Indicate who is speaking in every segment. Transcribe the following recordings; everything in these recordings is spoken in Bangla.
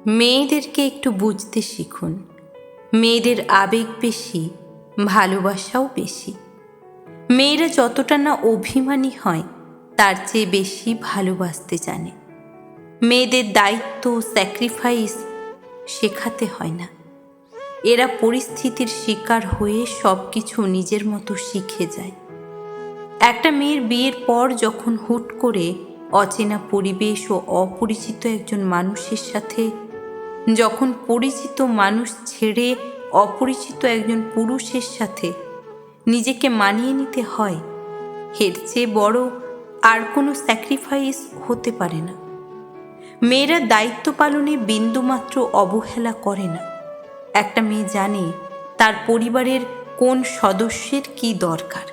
Speaker 1: মেয়েদেরকে একটু বুঝতে শিখুন। মেয়েদের আবেগ বেশি, ভালোবাসাও বেশি। মেয়েরা যতটা না অভিমানী হয়, তার চেয়ে বেশি ভালোবাসতে জানে। মেয়েদের দায়িত্ব, স্যাক্রিফাইস শেখাতে হয় না। এরা পরিস্থিতির শিকার হয়ে সব কিছু নিজের মতো শিখে যায়। একটা মেয়ের বিয়ের পর যখন হুট করে অচেনা পরিবেশ ও অপরিচিত একজন মানুষের সাথে, যখন পরিচিত মানুষ ছেড়ে অপরিচিত একজন পুরুষের সাথে নিজেকে মানিয়ে নিতে হয়, এর চেয়ে বড় আর কোনো স্যাক্রিফাইস হতে পারে না। মেয়েরা দায়িত্ব পালনে বিন্দুমাত্র অবহেলা করে না। একটা মেয়ে জানে তার পরিবারের কোন সদস্যের কি দরকার।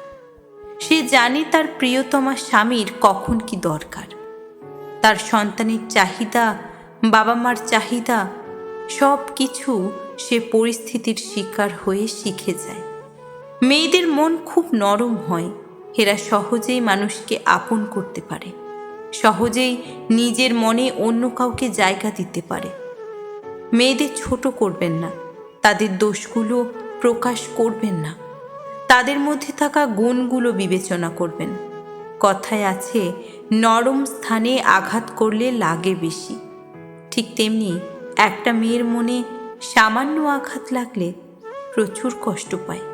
Speaker 1: সে জানে তার প্রিয়তমা স্বামীর কখন কি দরকার। তার সন্তানের চাহিদা, বাবা মার চাহিদা, সব কিছু সে পরিস্থিতির শিকার হয়ে শিখে যায়। মেয়েদের মন খুব নরম হয়। এরা সহজেই মানুষকে আপন করতে পারে, সহজেই নিজের মনে অন্য কাউকে জায়গা দিতে পারে। মেয়েদের ছোট করবেন না, তাদের দোষগুলো প্রকাশ করবেন না, তাদের মধ্যে থাকা গুণগুলো বিবেচনা করবেন। কথায় আছে, নরম স্থানে আঘাত করলে লাগে বেশি। ঠিক তেমনি একটা মেয়ের মনে সামান্য আঘাত লাগলে প্রচুর কষ্ট পায়।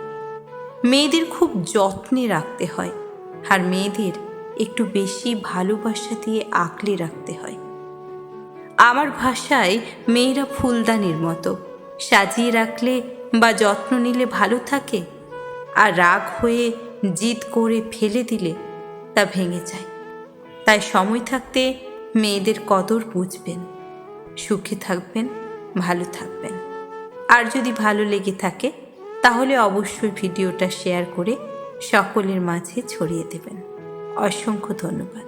Speaker 1: মেয়েদের খুব যত্নে রাখতে হয়, আর মেয়েদের একটু বেশি ভালোবাসা দিয়ে আঁকলে রাখতে হয়। আমার ভাষায় মেয়েরা ফুলদানির মতো, সাজিয়ে রাখলে বা যত্ন নিলে ভালো থাকে, আর রাগ হয়ে জিদ করে ফেলে দিলে তা ভেঙে যায়। তাই সময় থাকতে মেয়েদের কদর বুঝবেন। সুখে থাকবেন, ভালো থাকবেন। আর যদি ভালো লেগে থাকে তাহলে অবশ্যই ভিডিওটা শেয়ার করে সকলের মাঝে ছড়িয়ে দেবেন। অসংখ্য ধন্যবাদ।